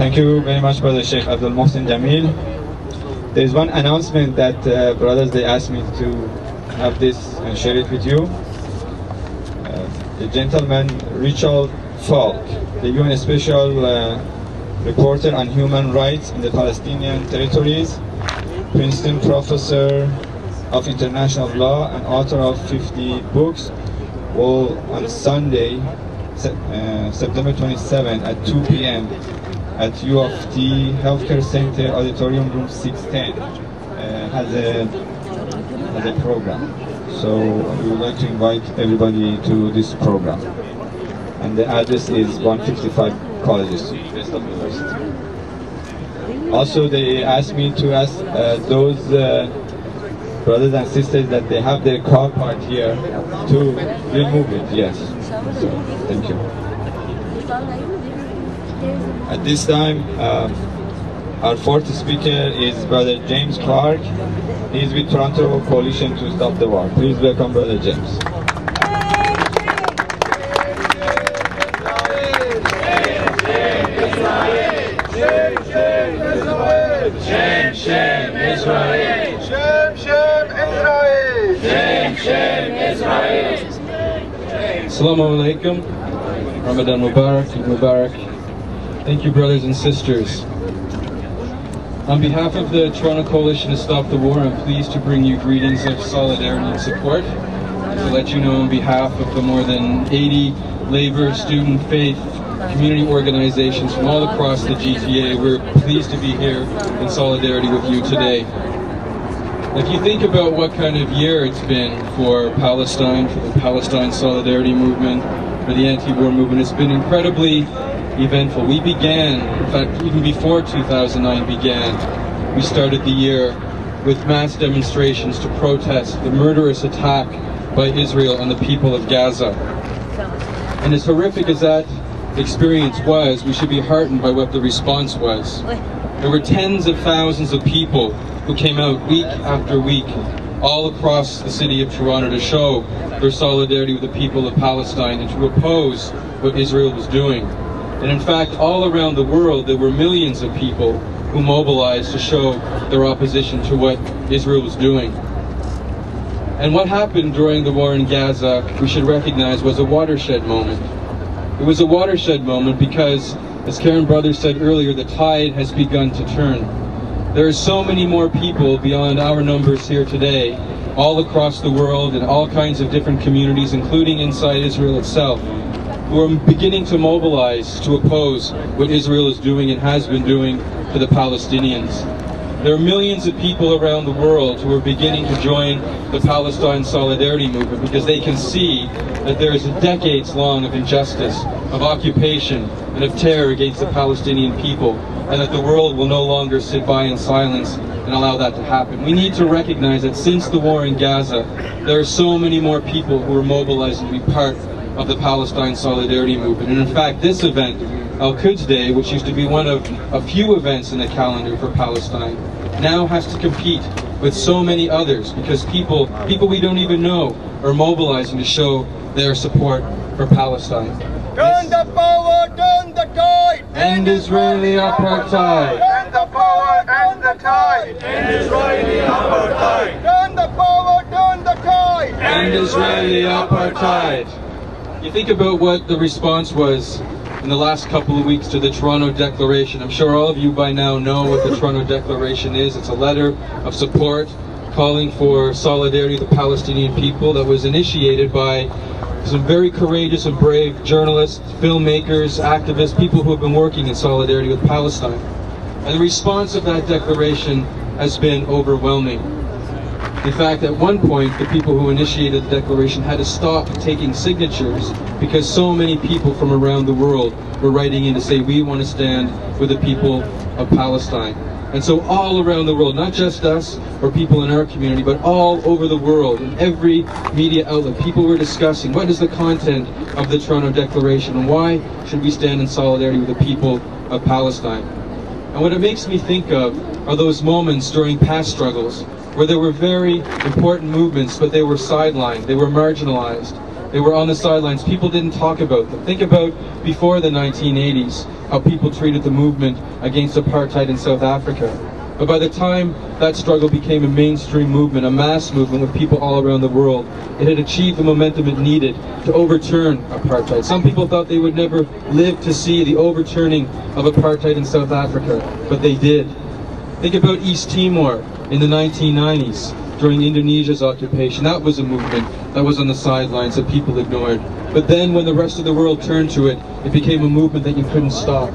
Thank you very much, Brother Sheikh Abdul Mohsen Jamil. There is one announcement that brothers, they asked me to have this and share it with you. The gentleman Richard Falk, the UN Special Reporter on Human Rights in the Palestinian Territories, Princeton Professor of International Law and author of 50 books, will on Sunday, September 27 at 2 p.m. at U of T Healthcare Center, Auditorium Room 610, has a program. So we would like to invite everybody to this program. And the address is 155 College Street, West of University. Also, they asked me to ask those brothers and sisters that they have their car parked here to remove it. Yes. So, thank you. At this time, our fourth speaker is Brother James Clark. He is with Toronto Coalition to Stop the War. Please welcome Brother James. Shem Shem Israel. Shem Shem Israel. Shem Shem Israel. Assalamu alaikum. Ramadan Mubarak, Eid Mubarak. Thank you, brothers and sisters. On behalf of the Toronto Coalition to Stop the War, I'm pleased to bring you greetings of solidarity and support. To let you know on behalf of the more than 80 labor, student, faith, community organizations from all across the GTA, we're pleased to be here in solidarity with you today. If you think about what kind of year it's been for Palestine, for the Palestine Solidarity Movement, for the anti-war movement, it's been incredibly eventful. We began, in fact, even before 2009 began, we started the year with mass demonstrations to protest the murderous attack by Israel on the people of Gaza. And as horrific as that experience was, we should be heartened by what the response was. There were tens of thousands of people who came out week after week all across the city of Toronto to show their solidarity with the people of Palestine and to oppose what Israel was doing. And in fact, all around the world, there were millions of people who mobilized to show their opposition to what Israel was doing. And what happened during the war in Gaza, we should recognize, was a watershed moment. It was a watershed moment because, as Karen Brothers said earlier, the tide has begun to turn. There are so many more people beyond our numbers here today, all across the world in all kinds of different communities, including inside Israel itself, who are beginning to mobilize to oppose what Israel is doing and has been doing to the Palestinians. There are millions of people around the world who are beginning to join the Palestine Solidarity Movement because they can see that there is a decades-long of injustice, of occupation, and of terror against the Palestinian people, and that the world will no longer sit by in silence and allow that to happen. We need to recognize that since the war in Gaza, there are so many more people who are mobilizing to be part of the Palestine Solidarity Movement. And in fact, this event, Quds Day, which used to be one of a few events in the calendar for Palestine, now has to compete with so many others because people we don't even know are mobilizing to show their support for Palestine. Turn the power, turn the tide. End Israeli apartheid. Turn the power, turn the tide. End Israeli apartheid. Turn the power, turn the tide. End Israeli apartheid. You think about what the response was in the last couple of weeks to the Toronto Declaration. I'm sure all of you by now know what the Toronto Declaration is. It's a letter of support calling for solidarity with the Palestinian people that was initiated by some very courageous and brave journalists, filmmakers, activists, people who have been working in solidarity with Palestine. And the response of that declaration has been overwhelming. In fact, at one point, the people who initiated the declaration had to stop taking signatures because so many people from around the world were writing in to say, we want to stand with the people of Palestine. And so all around the world, not just us or people in our community, but all over the world, in every media outlet, people were discussing what is the content of the Toronto Declaration and why should we stand in solidarity with the people of Palestine. And what it makes me think of are those moments during past struggles where there were very important movements, but they were sidelined, they were marginalized. They were on the sidelines. People didn't talk about them. Think about before the 1980s, how people treated the movement against apartheid in South Africa. But by the time that struggle became a mainstream movement, a mass movement with people all around the world, it had achieved the momentum it needed to overturn apartheid. Some people thought they would never live to see the overturning of apartheid in South Africa, but they did. Think about East Timor in the 1990s, during Indonesia's occupation. That was a movement that was on the sidelines that people ignored. But then when the rest of the world turned to it, it became a movement that you couldn't stop.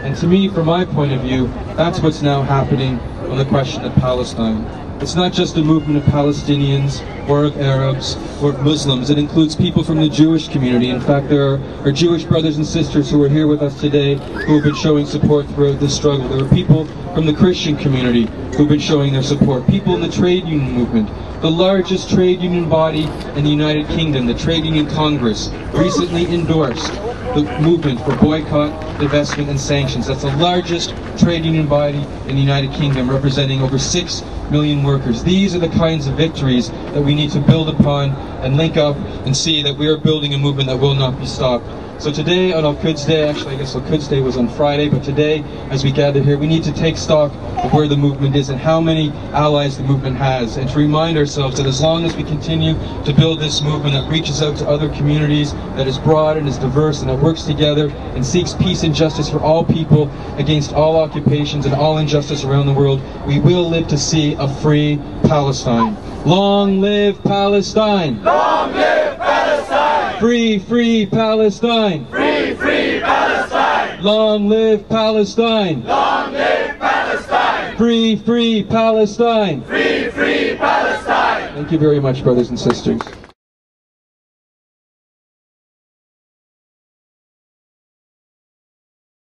And to me, from my point of view, that's what's now happening on the question of Palestine. It's not just a movement of Palestinians or of Arabs or of Muslims. It includes people from the Jewish community. In fact, there are Jewish brothers and sisters who are here with us today who have been showing support throughout this struggle. There are people from the Christian community who've been showing their support. People in the trade union movement. The largest trade union body in the United Kingdom, the Trade Union Congress, recently endorsed the movement for boycott, divestment, and sanctions. That's the largest trade union body in the United Kingdom, representing over 6 million workers. These are the kinds of victories that we need to build upon and link up and see that we are building a movement that will not be stopped. So today on Quds Day, actually I guess Quds Day was on Friday, but today as we gather here, we need to take stock of where the movement is and how many allies the movement has, and to remind ourselves that as long as we continue to build this movement that reaches out to other communities, that is broad and is diverse and that works together and seeks peace and justice for all people against all occupations and all injustice around the world, we will live to see a free Palestine. Long live Palestine! Long live Palestine! Free, free Palestine! Free, free Palestine! Long live Palestine! Long live Palestine! Free, free Palestine! Free, free Palestine! Thank you very much, brothers and sisters.